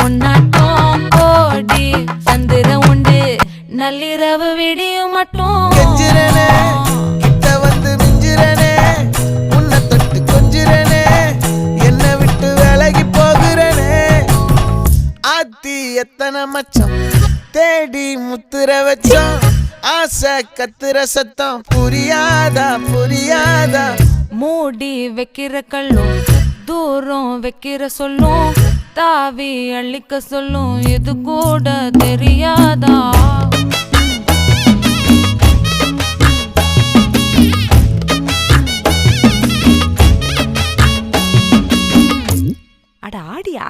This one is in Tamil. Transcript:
உன்னாட்டம் கோடி சந்திர உண்டு நள்ளிரவு விடியும் மட்டும் கிட்ட வந்து மிஞ்சிரனே உன்னை தொட்டு கொஞ்சிரனே என்ன விட்டு விலகி போகிறனே ஆத்தி எத்தனை மச்சம் தேடி முத்துற வச்சோம் ஆசை கத்துற சத்தம் புரியாதா புரியாதா மூடி வைக்கிற கல்லும் தூரம் வைக்கிற சொல்லும் தாவி அள்ளிக்க சொல்லும் இது கூட தெரியாதா அட ஆடியா